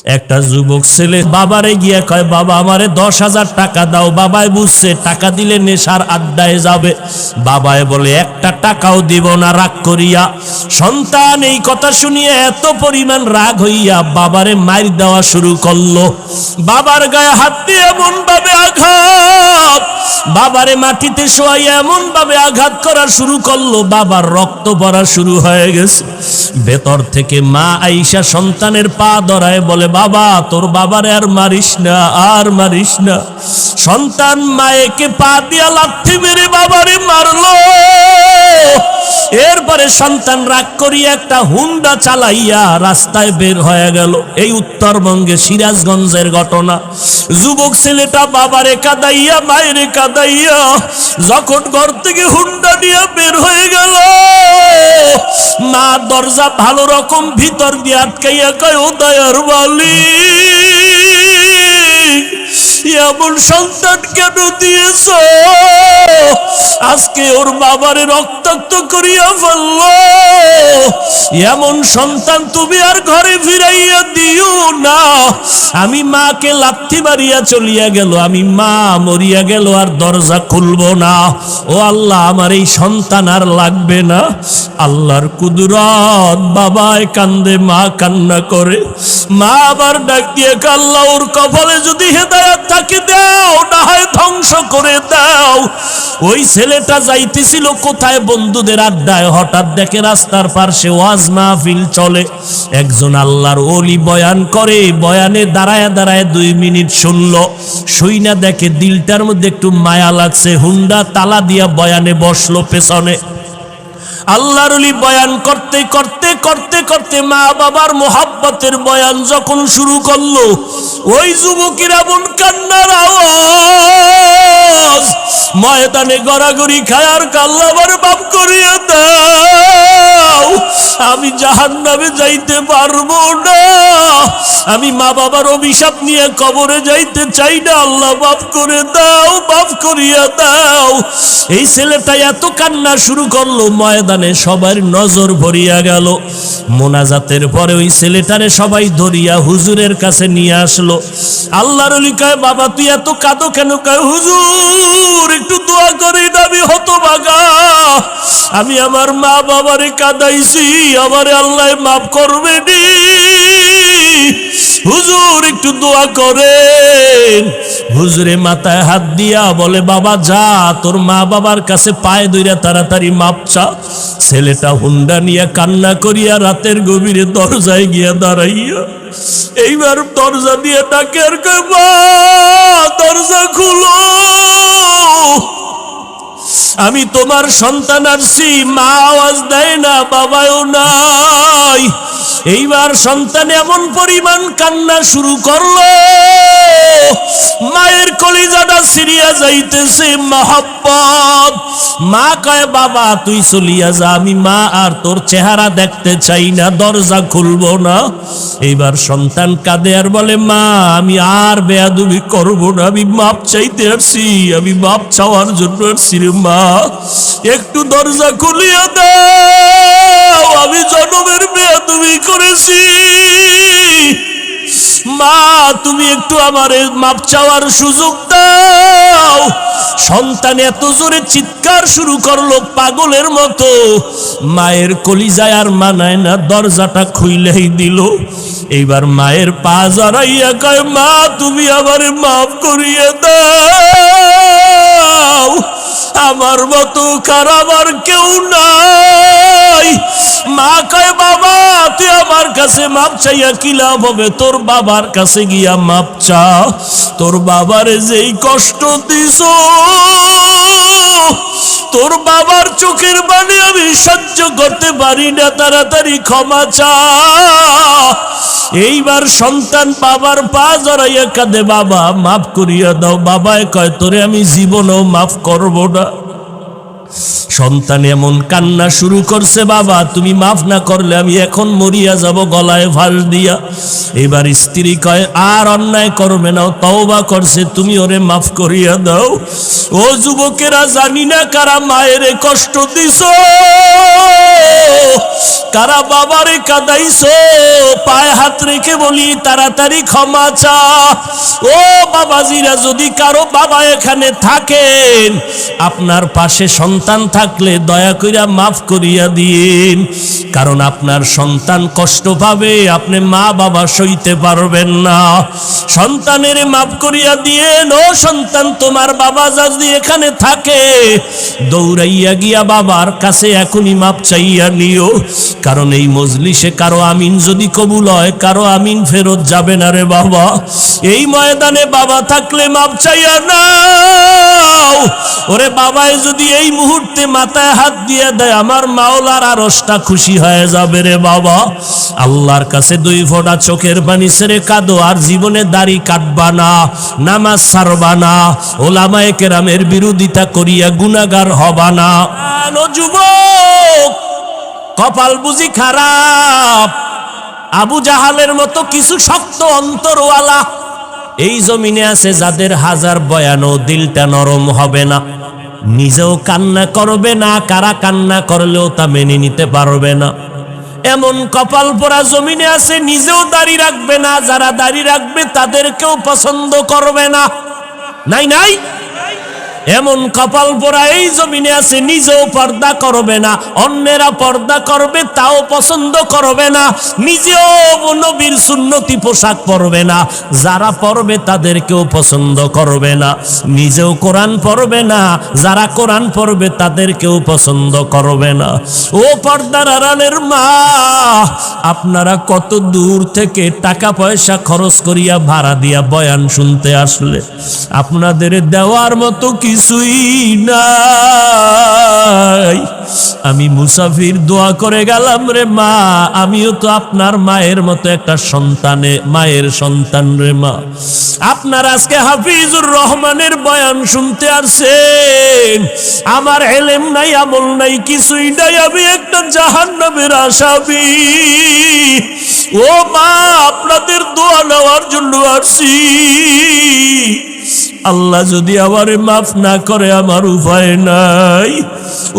একটা যুবক ছেলে বাবারে গিয়া কয়, বাবা আমারে 10,000 টাকা দাও। বাবাই বুঝছে টাকা দিলে নেশার আড্ডায় যাবে। বাবায় বলে একটা টাকাও দিব না, রাগ করিয়া। সন্তান এই কথা শুনিয়ে এত পরিমাণ রাগ হইয়া বাবারে মার দেওয়া শুরু করলো। বাবার গায়ে হাত দিয়ে এমন ভাবে আঘাত, বাবারে মাটিতে শোয়াইয়া এমন ভাবে আঘাত করা শুরু করলো, বাবার রক্ত পড়া শুরু হয়ে গেছে। ভেতর থেকে মা আইসা সন্তানের পা ধরায় বলে, বাবা তোর বাবারে আর মারিস না, আর মারিস না। সন্তান মায়েকে পা দিয়া লাথি মেরে বাবারে মারলো। এরপরে সন্তান রাগ করিয়া একটা হুন্ডা চালাইয়া রাস্তায় বের হয়ে গেল। এই উত্তরবঙ্গে সিরাজগঞ্জের ঘটনা। যুবক ছেলেটা বাবারে কাঁদাইয়া মায়েরে কাঁদাইয়া যখন ঘর থেকে হুন্ডা নিয়ে বের হয়ে গেল, মা দরজা ভালো রকম ভিতর দিয়ে আটকাইয়া কয়, ও দয়ার মালিক, এমন সন্তান কেন দিয়েছ? আজকে ওর বাবারে রক্তাক্ত করিয়া ফেলল। এমন সন্তান তুমি আর ঘরে ফিরাইয়া দিও না। আমি মাকে লাথি মারিয়া চলিয়া গেল, আমি মা মরিয়া গেল আর দরজা খুলবো না। ও আল্লাহ, আমার এই সন্তান আর লাগবে না। আল্লাহর কুদরত, বাবায় কান্দে, মা কান্না করে। মা আবার ডাক দিয়ে, আল্লাহ ওর কপালে যদি হেদায়েত থাকে দাও, না হয় ধ্বংস করে দাও। ওই ছেলেটা যাইতেছিল কোথায়? বন্ধুদের আড্ডায়। হঠাৎ দেখে রাস্তার পাশে ওয়াজ মাহফিল চলে, একজন আল্লাহর ওলি বয়ান করে। বয়ানে দাঁড়ায় দাঁড়ায় 2 মিনিট শুনলো। শুইনা দেখে দিলটার মধ্যে একটু মায়া লাগছে, হুন্ডা তালা দিয়া বয়ানে বসলো পেছনে। আল্লাহর ওলি বয়ান করতে করতে করতে করতে মা বাবার মোহাব্বতের বয়ান যখন শুরু করলো, ওই যুবকের এমন কান্নার আওয়াজ, ময়দানে গড়াগড়ি খায় আর আল্লাহ আমার মাফ করিয়ে দাও, আমি জাহান্নামে যাইতে পারবো না, আমি মা বাবার অভিশাপ নিয়ে কবরে যাইতে চাই না, আল্লাহ মাফ করে দাও, মাফ করিয়া দাও। এই ছেলেটা এত কান্না শুরু করলো, ময়দানে সবার নজর ভরিয়া গেল। মোনাজাতের পরে ওই ছেলেটারে সবাই ধরিয়া হুজুরের কাছে নিয়ে আসলো। আল্লাহর ওলি কয়, বাবা তুই এত কাঁদো কেন? কয়, হুজুর একটু দোয়া করেন, আমি হতভাগা, আমি আমার মা বাবারে কাঁদাইছি, আমারে আল্লাহ মাফ করবে নি, হুজুর একটু দোয়া করেন। হুজুরে মাথায় হাত দিয়া বলে, বাবা যা, তোর মা বাবার কাছে পায়ে ধইরা তাড়াতাড়ি মাপ চা। ছেলেটা হুন্ডা নিয়ে কান্না করিয়া রাতের গভীরে দরজায় গিয়া দাঁড়াইয়া এইবার দরজা দিয়ে ডাকে আর কয়, মা দরজা খুলো, আমি তোমার সন্তান আসছি। মা আওয়াজ দেয় না, বাবাও নাই। এইবার সন্তান এমন পরিমাণ কান্না শুরু করলো, মায়ের কলিজাটা ছিঁড়িয়া যাইতেছে মহব্বত। মা কয়, বাবা তুই চলিয়া যা, আমি মা আর তোর চেহারা দেখতে চাই না, দরজা খুলবো না। এইবার সন্তান কাঁদে আর বলে, মা আমি আর বেয়াদবি করবো না, আমি মাপ চাইতে আসছি, আমি মাপ চাওয়ার জন্য আসছি রে মা, একটু দরজা খুলিয়া দাও, আমি জনমের বেয়াদবি করেছি, মা তুমি একটু আমারে মাপ চাওয়ার সুযোগ দাও। সন্তান এত জোরে চিৎকার শুরু করলো পাগলের মতো, মায়ের কলিজায় আর মানায় না, দরজাটা খুইলেই দিল। এইবার মায়ের পা জড়াইয়া কয়, মা তুমি আমারে মাফ করিয়ে দাও, আমার মতো খারাপ আর কেউ নাই। মা কয়, বাবা তুই আমার কাছে মাপ চাইয়া কি লাভ হবে, তোর বাবার কাছে গিয়া মাপ চা, তোর বাবারে যেই কষ্ট দিছ, তোর বাবার চোখের পানি আমি সহ্য করতে পারি না, তাড়াতাড়ি ক্ষমা চা। এইবার সন্তান বাবার পা জড়াইয়া কাঁদে, বাবা মাফ করিয়া দাও। বাবায় কয়, তোরে আমি জীবনেও মাফ করব না। সন্তান এমন কান্না শুরু করছে, বাবা তুমি মাফ না করলে আমি এখন মরিয়া যাব গলায় ফাঁস দিয়া। এবার স্ত্রী কয় আর অন্যায় করবে না, তওবা করছে, তুমি ওরে মাফ করিয়া দাও। ও যুবকেরা, জানি না কারা মায়েরে কষ্ট দিছো, কারা বাবারে কাদাইছো, পায়ে হাত রেখে বলি তাড়াতাড়ি ক্ষমা চা। ও বাবাজিরা, যদি কারো বাবা এখানে থাকেন, আপনার পাশে সন্তান থাকলে দয়া কইরা মাফ করিয়া দিন, কারণ আপনার সন্তান কষ্ট পাবে, আপনি মা বাবা সইতে পারবেন না। সন্তানের মাফ করিয়া দিয়েন। ও সন্তান, তোমার বাবা যদি এখানে থাকে, দৌড়াইয়া গিয়া বাবার কাছে এখনই মাপ চাইয়া নিও, কারণ এই মজলিসে কারো আমিন যদি কবুল হয়, কারো আমিন ফেরত যাবে না রে বাবা। এই ময়দানে বাবা থাকলে মাপ চাইয়া নাও। ওরে বাবায় যদি এই মুহূর্তে মাথায় হাত দিয়ে দেয়, আমার মাওলার আরশটা খুশি হয়ে যাবে রে বাবা। আল্লাহর কাছে 2 ফোঁটা চোখের পানি ছেড়ে কাঁদো, আর জীবনে দাড়ি কাটবা না, নামাজ ছাড়বা না, ওলামায়ে কেরামের বিরোধিতা করিয়া গুনাহগার হবা না। ও যুবক, কপাল বুঝি খারাপ? আবু জাহালের মতো কিছু শক্ত অন্তরওয়ালা এই জমিনে আছে, যাদের হাজার বয়ানও দিলটা নরম হবে না, নিজেও কান্না করবে না, কারা কান্না করলেও তা মেনে নিতে পারবে না। এমন কপাল পোড়া জমিনে আছে, নিজেও দাড়ি রাখবে না, যারা দাড়ি রাখবে তাদেরকেও পছন্দ করবে না। নাই নাই, এমন কপাল পোড়া এই জমিনে আছে, নিজেও পর্দা করবে না, অন্যেরা পর্দা করবে তাও পছন্দ করবে না, নিজেও নবীর সুন্নতি পোশাক পরবে না, যারা পরবে তাদেরকেও পছন্দ করবে না, নিজেও কোরআন পড়বে না, যারা কোরআন পড়বে তাদেরকেও পছন্দ করবে না। ও পর্দার আড়ালের মা, আপনারা কত দূর থেকে টাকা পয়সা খরচ করিয়া ভাড়া দিয়া বয়ান শুনতে আসলে, আপনাদের দেওয়ার মতো কিছুই নাই। আমি মুসাফির, দোয়া করে গেলাম রে মা, আমিও তো আপনার মায়ের মতো একটা মায়ের সন্তান রে মা। আপনার আজকে হাফিজুর রহমানের বয়ান শুনতে আসছেন, আমার এলেম নাই, আমল নাই, কিছুই নাই, আমি একটা জাহান্নামের আসামি। ও মা, আপনাদের দোয়া নেওয়ার জন্য আসছি। আল্লাহ যদি আমারে মাফ না করে, আমার উপায় নাই।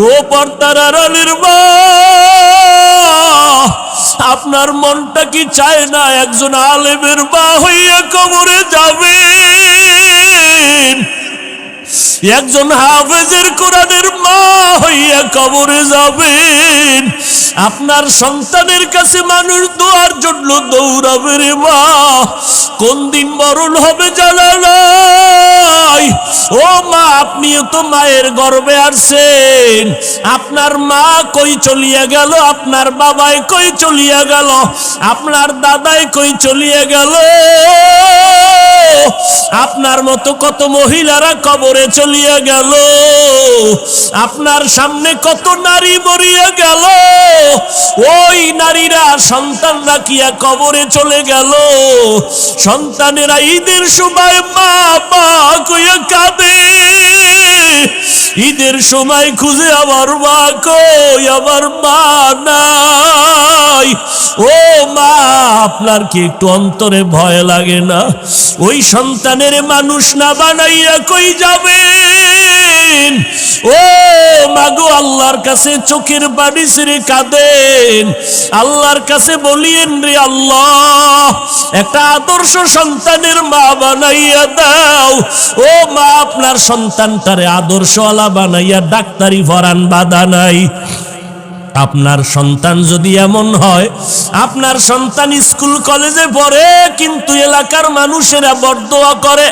ও পর্দার আড়ালের মা, আপনার মনটা কি চায় না একজন আলেমের মা হইয়া কবরে যাবেন, একজন হাফেজের কোরআনের মা হইয়া কবরে যাবেন? আপনার সন্তানের কাছে মানুষ দোয়ার জন্য দৌড়াবে রে মা, কোন দিন মরণ হবে জানা নাই। ও মা, আপনিও তো মায়ের গর্ভে আসছেন, আপনার মা কই চলিয়া গেল, আপনার বাবাই কই চলিয়া গেল, আপনার দাদাই কই চলিয়া গেল, আপনার মতো কত মহিলারা কবরে চলিয়া গেল, আপনার সামনে কত নারী মরিয়া গেল, ওই নারীরা সন্তান রাখিয়া কবরে চলে গেল। সন্তানেরা ঈদের সময় মা মা কইয়া কাঁদে, ঈদের সময় খুঁজে আমার মা কই, আমার মা নাই। ও মা, আপনার কি একটু অন্তরে ভয় লাগে না? ওই সন্তানের মানুষ না বানাইয়া কই যাবেন? ও মাগো, আল্লাহর কাছে চোখের পানি ছেড়ে কাঁদেন, আল্লাহর কাছে বলিয়েন রে আল্লাহ, একটা আদর্শ সন্তানের মা বানাইয়া দাও। ও মা, আপনার সন্তানটারে আদর্শওয়ালা বানাইয়া ডাক্তারি পড়ান, বাধা নাই। আপনার সন্তান যদি এমন হয়, আপনার সন্তান স্কুল কলেজে পড়ে কিন্তু এলাকার মানুষেরা বরদোয়া করে,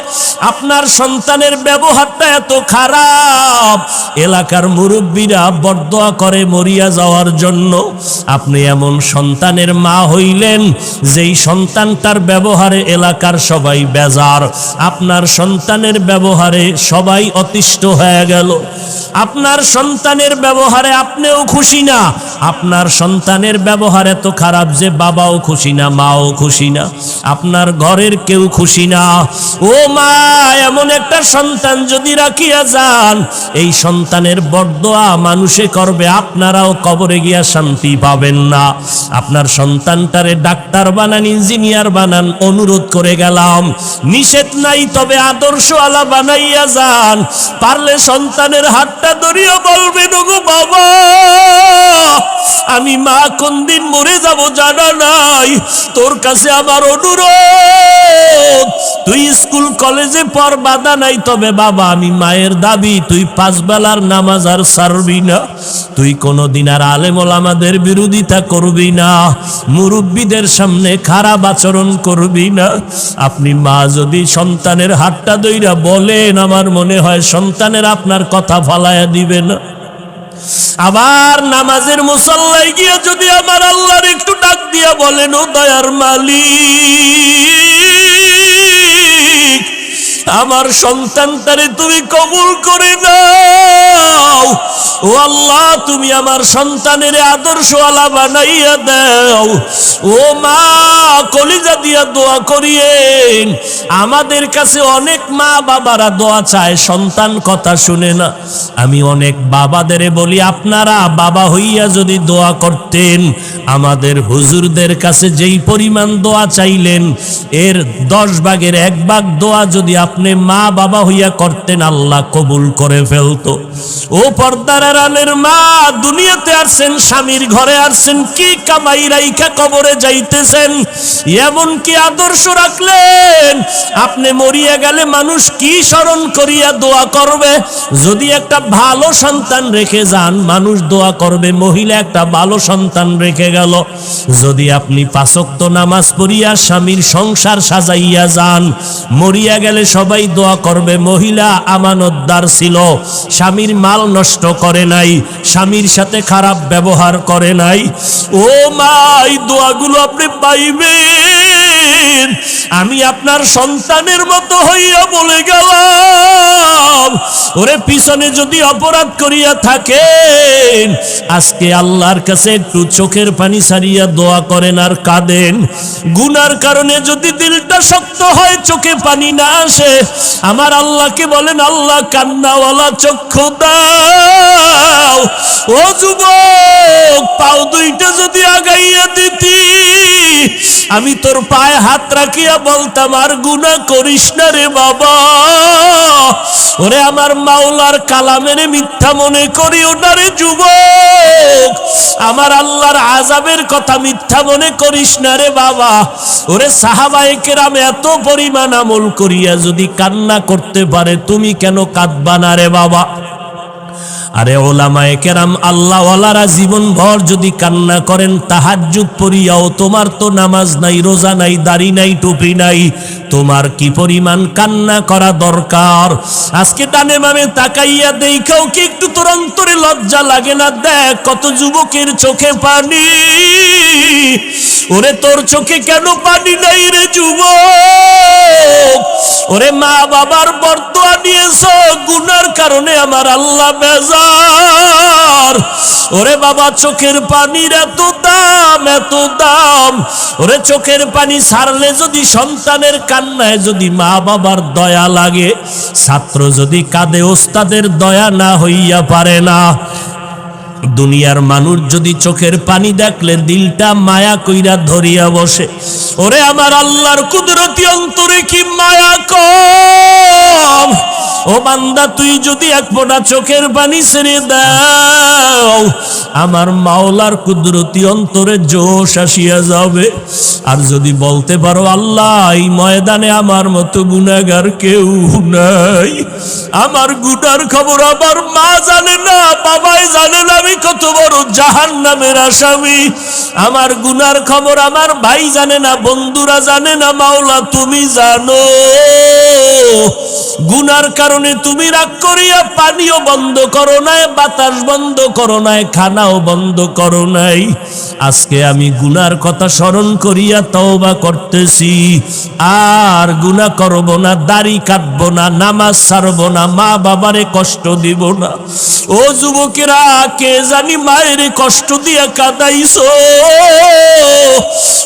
আপনার সন্তানের ব্যবহারটা এত খারাপ, এলাকার মুরব্বীরা বরদোয়া করে মরিয়া যাওয়ার জন্য, আপনি এমন সন্তানের মা হইলেন যেই সন্তানটার ব্যবহারে এলাকার সবাই বেজার, আপনার সন্তানের ব্যবহারে সবাই অতিষ্ঠ হয়ে গেল, আপনার সন্তানের ব্যবহারে আপনিও খুশি না, আপনার সন্তানের ব্যবহার এত খারাপ যে বাবাও খুশি না, মাও খুশি না, আপনার ঘরের কেউ খুশি না। ও মা, এমন একটা সন্তান যদি রাখিয়া যান, এই সন্তানের বরদোয়া মানুষে করবে, আপনারাও কবরে গিয়া শান্তি পাবেন না। আপনার সন্তানটারে ডাক্তার বানান, ইঞ্জিনিয়ার বানান, অনুরোধ করে গেলাম। নিষেধ নাই, তবে আদর্শওয়ালা বানাইয়া যান। পারলে সন্তানের হাতটা ধরিয়া বলবেন, ওগো বাবা, আমি মা কোন দিন মরে যাব জানা নাই, তোর কাছে আমার অনুরোধ, তুই স্কুল কলেজে পড়, বাধা নাই, তবে বাবা আমি মায়ের দাবি, তুই 5 বেলার নামাজ আর ছাড়বি না, তুই কোনদিন আর আলেম ওলামাদের বিরোধিতা করবি না, মুরব্বীদের সামনে খারাপ আচরণ করবি না। আপনি মা যদি সন্তানের হাতটা ধইরা বলেন, আমার মনে হয় সন্তানের আপনার কথা ফালায়া দিবে না। আবার নামাজের মুসল্লায় গিয়ে যদি আমার আল্লাহর একটু ডাক দিয়া বলেন, ও দয়ার মালিক, আমার সন্তানটারে তুমি কবুল করে নাও, ও আল্লাহ তুমি আমার সন্তানের আদর্শওয়ালা বানাইয়া দাও। ও মা, কলিজা দিয়া দোয়া করিয়েন। আমাদের কাছে অনেক মা বাবারা দোয়া চায়, সন্তান কথা শুনে না। আমি অনেক বাবাদের বলি, আপনারা বাবা হইয়া যদি দোয়া করতেন, আমাদের হুজুরদের কাছে যেই পরিমাণ দোয়া চাইলেন, এর 10 ভাগের 1 ভাগ দোয়া যদি আপনি মা বাবা হইয়া করতেন, আল্লাহ কবুল করে ফেলতো। ও পর্দার আড়ালের মা, দুনিয়াতে আসছেন, স্বামীর ঘরে আসছেন, কি কামাই রাইখা কবরে যাইতেছেন, এমন কি আদর্শ রাখলেন, আপনি মরিয়া গেলে মানুষ কি স্মরণ করিয়া দোয়া করবে? যদি একটা ভালো সন্তান রেখে যান, মানুষ দোয়া করবে, মহিলা একটা ভালো সন্তান রেখে গেল। যদি আপনি 5 ওয়াক্ত নামাজ পড়িয়া স্বামীর সংসার সাজাইয়া যান, মরিয়া গেলে সবাই দোয়া করবে, মহিলা আমানতদার ছিল, স্বামীর মাল নষ্ট করে নাই, স্বামীর সাথে খারাপ ব্যবহার করে নাই। ও মা, এই দোয়াগুলো আপনি পাইবেন। আমি আপনার সন্তানের মতো হইয়া বলে গেলাম, ওরে পিছনে যদি অপরাধ করিয়া থাকেন, আজকে আল্লাহর কাছে একটু চোখের পানি ছাড়িয়া দোয়া করেন আর কাঁদেন। গুনার কারণে যদি দিলটা শক্ত হয়, চোখে পানি না আসে, আমার আল্লাহকে বলেন, আল্লাহ কান্নাওয়ালা চক্ষু দাও। ও যুবক, পাও 2টা যদি আগাইয়া দিতি, আমি তোর পায়ে হাত রাখিয়া বলতাম, আর গুনাহ করিস না রে বাবা। ওরে আমার মাওলার কালামের মিথ্যা মনে করিও না রে যুবক, আমার আল্লাহর আযাবের কথা মিথ্যা মনে করিস না রে বাবা। ওরে সাহাবায়ে কেরাম এত পরিমাণ আমল করিয়া যদি কান্না করতে পারে, তুমি কেন কাঁদবা না রে বাবা? আরে ওলামায়ে কেরাম আল্লাহওয়ালারা জীবন ভর যদি কান্না করেন, তাহাজ্জুদ পড়িয়াও, তোমার তো নামাজ নাই, রোজা নাই, দাড়ি নাই, টুপি নাই, তোমার কি পরিমাণ কান্না করা দরকার। আজকে ডানে বামে তাকাইয়া দেখাও কি একটু তোর অন্তরে লজ্জা লাগে না? দেখ কত যুবকের চোখে পানি। ওরে তোর চোখে কেন পানি নাই রে যুবক? ওরে মা বাবার বরদোয়া নিয়েছ, গুনার কারণে আমার আল্লাহ বেজার। ওরে বাবা, চোখের পানির এত দাম, এত দাম। ওরে চোখের পানি ছাড়লে যদি সন্তানের কান্নায় যদি মা বাবার দয়া লাগে, ছাত্র যদি কাঁদে ওস্তাদের দয়া না হইয়া পারে না। দুনিয়ার মানুষ যদি চোখের পানি দেখলে দিলটা মায়া কইরা ধরিয়া বসে। ওরে আমার আল্লাহর কুদরতি অন্তরে কি মায়া কম? ও বান্দা, তুই যদি 1 ফোঁটা চোখের পানি ছেড়ে দাও, আমার মাওলার কুদরতি অন্তরে জোশ আসিয়া যাবে। আর যদি বলতে পারো, আল্লাহ এই ময়দানে আমার মতো গুনাহগার কেউ নাই, আমার গুনার খবর আমার মা জানে না, বাবাই জানে না আমি কত বড় জাহান্নামের আসামি, আমার গুনার খবর আমার ভাই জানে না, বন্ধুরা জানে না, মাওলা তুমি জানো। গুনার কারণে তুমি রাগ করিয়া পানিও বন্ধ করো নাই, বাতাস বন্ধ করো নাই, খানাও বন্ধ করো নাই। আজকে আমি গুনার কথা স্মরণ করিয়া তওবা করতেছি, আর গুনাহ করব না, দাড়ি কাটব না, নামাজ ছাড়ব না, মা বাবারে কষ্ট দিব না। ও যুবকেরা, কে জানি মায়ের কষ্ট দিয়া কাঁদাইছো,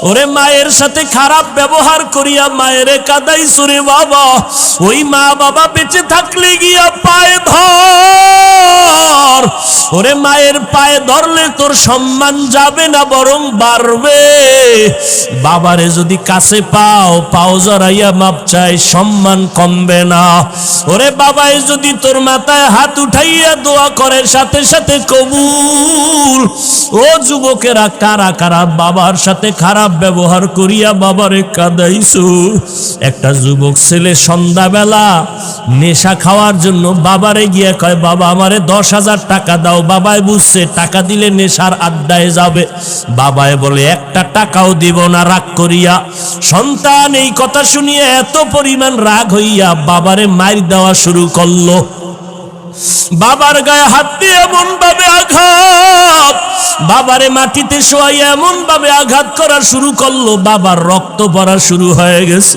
ওরে মায়ের সাথে খারাপ ব্যবহার করিয়া মায়েরে কাঁদাইছো রে বাবা। ওই মা বাবা বেঁচে থাকলে গিয়া পায়ে ধর, ওরে মায়ের পায়ে ধরলে তোর সম্মান যাবে না, বরং বাড়বে। বাবারে যদি কাছে পাও, পাও জড়াইয়া মাপ চাই, সম্মান কমবে না। ওরে বাবায় যদি তোর মাথায় হাত উঠাইয়া দোয়া করে, সাথে সাথে কবুল। ও যুবকেরা, কারা কারা বাবার সাথে খারাপ ব্যবহার করিয়া বাবারে কাঁদাইছো? একটা যুবক ছেলে সন্ধ্যাবেলা নেশা খাওয়ার জন্য বাবারে গিয়ে কয়, বাবা আমারে 10,000 টাকা দাও। বাবায় বুঝছে টাকা দিলে নেশার আড্ডায় যাবে। বাবায় বলে, একটা টাকাও দিব না, রাগ করিয়া। সন্তান এই কথা শুনিয়ে এত পরিমাণ রাগ হইয়া বাবারে মাইর দেওয়া শুরু করলো। বাবার গায়ে হাত দিয়ে এমন ভাবে আঘাত, বাবারে মাটিতে শোয়াই এমন ভাবে আঘাত করা শুরু করলো, বাবার রক্ত পড়া শুরু হয়ে গেছে।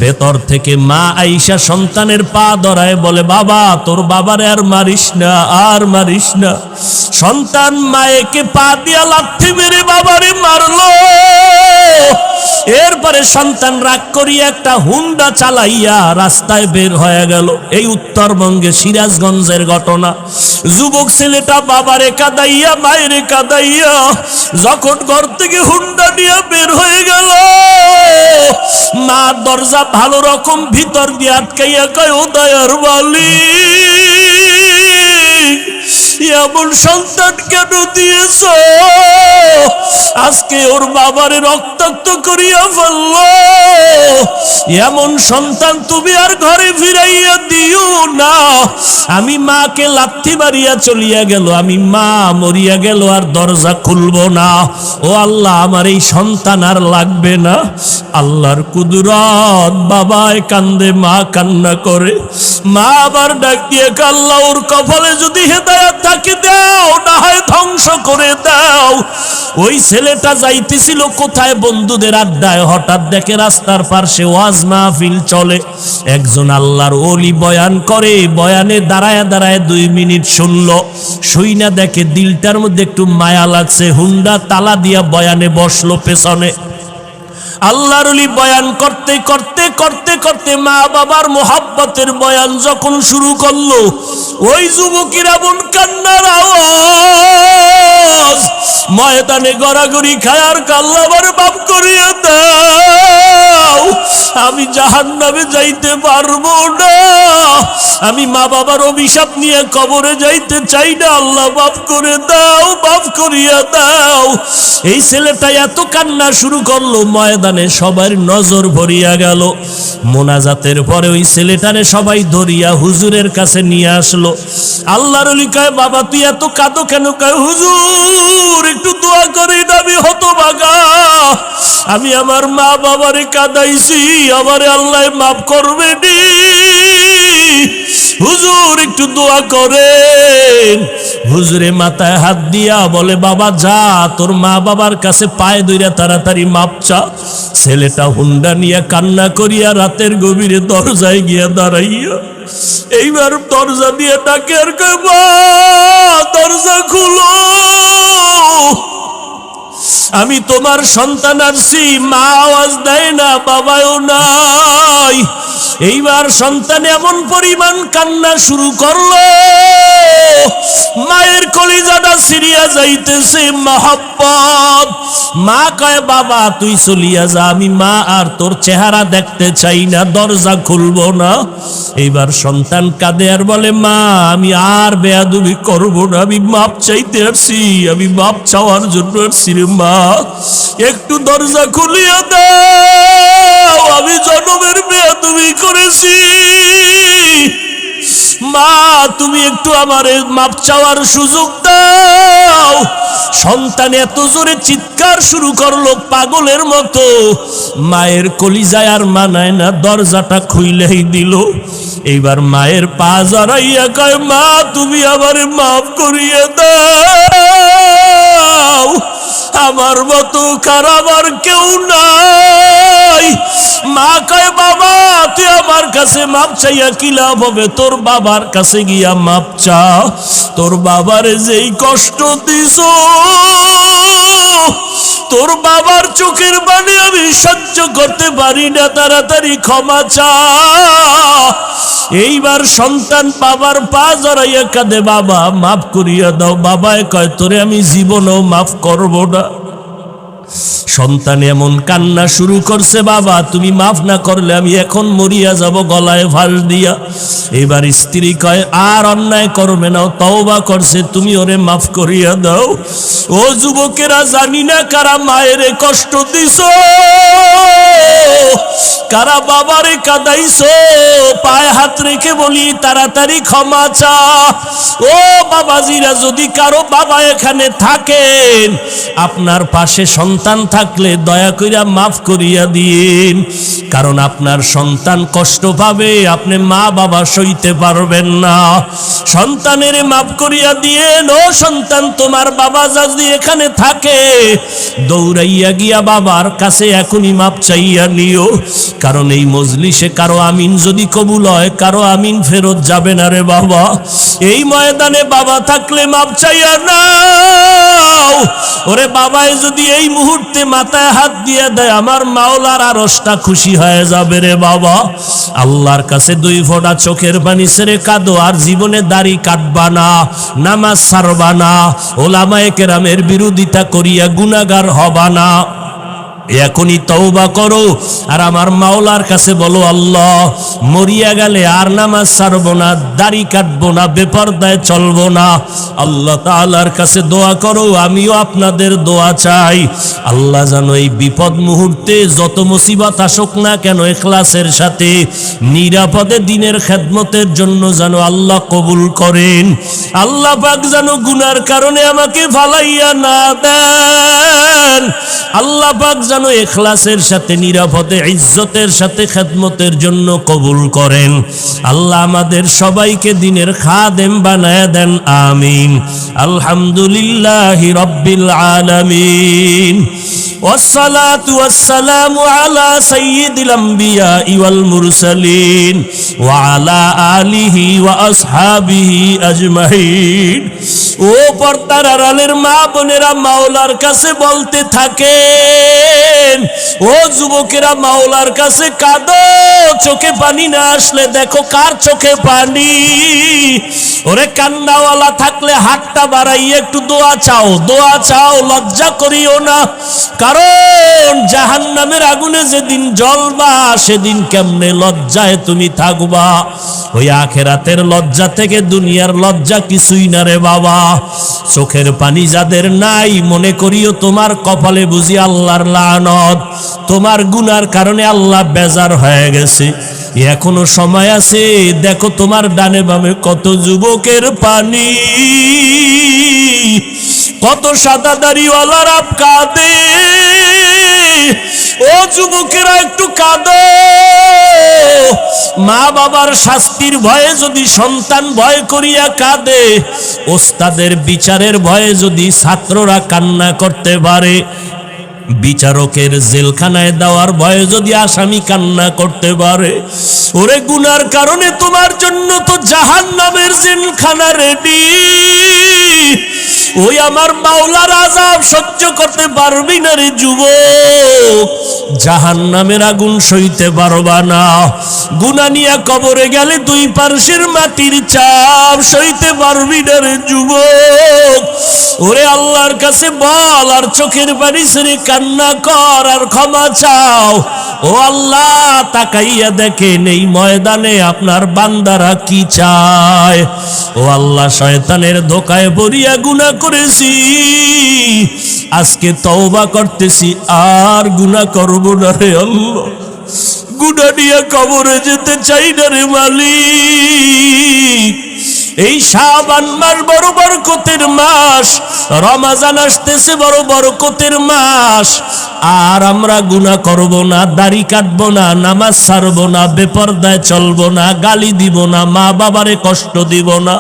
ভেতর থেকে মা আইসা সন্তানের পা ধরায় বলে, বাবা তোর বাবারে আর মারিস না, আর মারিস না। সন্তান মায়েকে পা দিয়া লাথি মেরে বাবারে মারলো। এরপরে সন্তান রাগ করিয়া একটা হুন্ডা চালাইয়া রাস্তায় বের হয়ে গেল। এই উত্তরবঙ্গে সিরাজগঞ্জের ঘটনা। যুবক ছেলেটা বাবারে কাঁদাইয়া মায়েরে কাঁদাইয়া যখন ঘর থেকে হুন্ডা নিয়ে বের হয়ে গেল, মা দরজা ভালো রকম ভিতর দিয়ে আটকাইয়া কয়, ও দয়ার মালিক, এমন সন্তান কেন দিয়েছ? আজকে ওর বাবারে রক্তাক্ত করিয়া ফেলল। এমন সন্তান তুমি আর ঘরে ফিরাইয়া দিও না। আমি মাকে লাথি মারিয়া চলিয়া গেল, আমি মা মরিয়া গেল, আর দরজা খুলবো না। ও আল্লাহ, আমার এই সন্তান আর লাগবে না। আল্লাহর কুদরত, বাবায় কান্দে, মা কান্না করে। মা আবার ডাক দিয়ে, আল্লাহ ওর কপালে যদি হেদায়েত থাকে দাও, না হয় ধ্বংস করে দাও। ওই ছেলেটা যাইতেছিল কোথায়? বন্ধুদের আড্ডায়। হঠাৎ দেখে রাস্তার পাশে ওয়াজ মাহফিল চলে, একজন আল্লাহর ওলি বয়ান করে। বয়ানে দাঁড়ায় দাঁড়ায় 2 মিনিট শুনলো। শুইনা দেখে দিলটার মধ্যে একটু মায়া লাগছে, হুন্ডা তালা দিয়া বয়ানে বসলো পেছনে। আল্লাহর ওলি বয়ান করতে করতে করতে করতে মা বাবার মোহাব্বতের বয়ান যখন শুরু করলো, ওই যুবকের এমন কান্নার আওয়াজ, ময়দানে গড়াগড়ি খায় আর আল্লাহ আমারে মাফ করিয়ে দাও, আমি জাহান্নামে যাইতে পারবো না, আমি মা বাবার অভিশাপ নিয়ে কবরে যাইতে চাই না, আল্লাহ মাফ করে দাও, মাফ করিয়া দাও। এই ছেলেটা এত কান্না শুরু করলো, ময়দানে সবার নজর ভরিয়া গেল। মোনাজাতের পরে ওই ছেলেটারে সবাই ধরিয়া হুজুরের কাছে নিয়ে আসলো। আল্লাহর ওলি কয়, বাবা তুই এত কাঁদো কেন? কয়, হুজুর একটু দোয়া করেন, আমি হতভাগা, আমি আমার মা বাবারে কাঁদাইছি, আমারে আল্লাহ মাফ করবে নি, হুজুর একটু দোয়া করেন। হুজুরে মাথায় হাত দিয়া বলে, বাবা যা, তোর মা বাবার কাছে পায়ে ধইরা তাড়াতাড়ি মাপ চা। ছেলেটা হুন্ডা নিয়ে কান্না করিয়া রাতের গভীরে দরজায় গিয়া দাঁড়াইয়া এইবার দরজা দিয়ে ডাকে আর কয়, মা দরজা খুলো, আমি তোমার সন্তান আসছি। মা আওয়াজ দেয় না, বাবাও নাই। এইবার সন্তান এমন পরিমাণ কান্না শুরু করলো, মায়ের কলিজাটা সিরিয়া যাইতেছে মহব্বত। মা কয়, বাবা তুই চলিয়া যা, আমি মা আর তোর চেহারা দেখতে চাই না, দরজা খুলবো না। এইবার সন্তান কাঁদে আর বলে, মা আমি আর বেয়াদবি করবো না, আমি মাপ চাইতে আসছি, আমি মাপ চাওয়ার জন্য আসছি রে মা, একটু দরজা খুলিয়া দাও, আমি জনমের বেয়াদবি করেছি। মা তুমি একটু আমারে মাপ চাওয়ার সুযোগ দাও। সন্তান এত জোরে চিৎকার শুরু করলো পাগলের মতো, মায়ের কলিজায় আর মানায় না, দরজাটা খুইলেই দিল। এইবার মায়ের পা জড়াইয়া কয়, মা তুমি আমারে মাফ করিয়ে দাও, আমার মতো খারাপ আর কেউ নাই। মা কয়, বাবা তুই আমার কাছে মাপ চাইয়া কি লাভ হবে, তোর বাবার কাছে গিয়া মাপ চা। তোর বাবারে যেই কষ্ট দিছ, তোর বাবার চোখের পানি আমি সহ্য করতে পারি না, তাড়াতাড়ি ক্ষমা চা। এইবার সন্তান বাবার পা জড়াইয়া কাঁদে, বাবা মাফ করিয়া দাও। বাবায় কয়, তোরে আমি জীবনেও মাফ করব না। সন্তান এমন কান্না শুরু করছে, বাবা তুমি মাফ না করলে আমি এখন মরিয়া যাব গলায় ফাঁস দিয়া। এবার স্ত্রী কয়, আর অন্যায় করবে না, তওবা করছে, তুমি ওরে মাফ করিয়া দাও। ও যুবকেরা, জানি না কারা মায়েরে কষ্ট দিছ, কারা বাবারে কাঁদাইছো, পায়ে হাত রেখে বলি তাড়াতাড়ি ক্ষমা চা। ও বাবাজিরা, যদি কারো বাবা এখানে থাকেন, আপনার পাশে সন্তান থাকলে দয়া কইরা মাফ করিয়া দিন, কারণ আপনার সন্তান কষ্ট পাবে, আপনি মা বাবা সইতে পারবেন না। সন্তানের মাফ করিয়া দিয়েন। ও সন্তান, তোমার বাবা যদি এখানে থাকে, দৌড়াইয়া গিয়া বাবার কাছে এখনই মাপ চাইয়া নিও, কারণ এই মজলিসে কারো আমিন যদি কবুল হয়, কারো আমিন ফেরত যাবে না রে বাবা। এই ময়দানে বাবা থাকলে মাপ চাইয়া নাও। ওরে বাবায় যদি এই মুহূর্তে মাথায় হাত দিয়ে দেয়, আমার মাওলার আরশটা খুশি হয়ে যাবে রে বাবা। আল্লাহর কাছে দুই ফোঁটা চোখের পানি ছেড়ে কাঁদো, আর জীবনে দাড়ি কাটবা না, নামাজ ছাড়বা না, ওলামায়ে কেরামের বিরোধিতা করিয়া গুনাহগার হবা না। এখনই তওবা করো, আর আমার মাওলার কাছে বলো, আল্লাহ মরিয়া গেলে আর নামাজ ছাড়বো না, দাড়ি কাটবো না, বেপরদায় চলবো না। আল্লাহ তাআলার কাছে দোয়া করো, আমিও আপনাদের দোয়া চাই। আল্লাহ যেন এই বিপদ মুহূর্তে যত মুসিবত আসুক না কেন, ইখলাসের সাথে নিরাপদে দিনের খেদমতের জন্য যেন আল্লাহ কবুল করেন। আল্লাহ পাক যেন গুনার কারণে আমাকে ফালাইয়া না দেন। আল্লাহ পাক যেন ইখলাসের সাথে নিরাপদে ইজ্জতের সাথে খেদমতের জন্য কবুল করেন। আল্লাহ আমাদের সবাইকে দিনের খাদেম বানায় দেন, আমিন। আলহামদুলিল্লাহি রাব্বিল আলামিন, والصلاة والسلام على سيد الأنبياء والمرسلين وعلى آله وأصحابه أجمعين। ও পর্দার আড়ালের মা বোনেরা, মাওলার কাছে বলতে থাকেন। ও যুবকেরা, মাওলার কাছে কাঁদো, চোখে পানি না আসলে দেখো কার চোখে পানি। ওরে কান্নাওয়ালা থাকলে হাতটা বাড়াইয়ে একটু দোয়া চাও, দোয়া চাও, লজ্জা করিও না। কারণ জাহান্নামের আগুনে যেদিন জ্বলবা, সেদিন কেমনে লজ্জায় তুমি থাকবা। ওই আখিরাতের লজ্জা থেকে দুনিয়ার লজ্জা কিছুই না রে বাবা। চোখের পানি যাদের নাই, মনে করিও তোমার কপালে বুঝি আল্লাহর লানত, তোমার গুনার কারণে আল্লাহ বেজার হয়ে গেছে। এখনো সময় আছে, দেখো তোমার ডানে বামে কত যুবকের পানি, কত সাদা দাড়িওয়ালারা কাঁদে। ও যুবকেরা, একটু কাঁদো। মা বাবার শাস্তির ভয়ে যদি সন্তান ভয় করিয়া কাঁদে, ওস্তাদের বিচারের ভয়ে যদি ছাত্ররা কান্না করতে পারে, বিচারকের জেলখানায় দেওয়ার ভয়ে যদি আসামি কান্না করতে পারে, ওরে গুনার কারণে তোমার জন্য তো জাহান্নামের জেলখানা রেডি। ওই আমার মাওলার আযাব সহ্য করতে পারবি না রে যুবক, জাহান্নামের আগুন সইতে পারবা না। গুনাহ নিয়ে কবরে গেলে দুই পার্শ্বের মাটির চাপ সইতে পারবি না রে যুবক। ওরে আল্লাহর কাছে বল, আর চোখের পানি ছেড়ে কান্না কর, আর ক্ষমা চাও। ও আল্লাহ, তাকাইয়া দেখেন এই ময়দানে আপনার বান্দারা কি চায়। ও আল্লাহ, শয়তানের ধোকায় পড়িয়া গুনাহ করেছি, আজকে তওবা করতেছি, আর গুনাহ করব না রে আল্লাহ। গুনাহ নিয়ে কবরে যেতে চাই না রে মালিক। এই শাবান মাস বড় বরকতের মাস, রমজান আসতেছে বড় বরকতের মাস। আর আমরা গুনাহ করব না, দাড়ি কাটবো না, নামাজ ছাড়বো না, বেপরদায় চলবো না, গালি দিব না, মা বাবারে কষ্ট দিব না।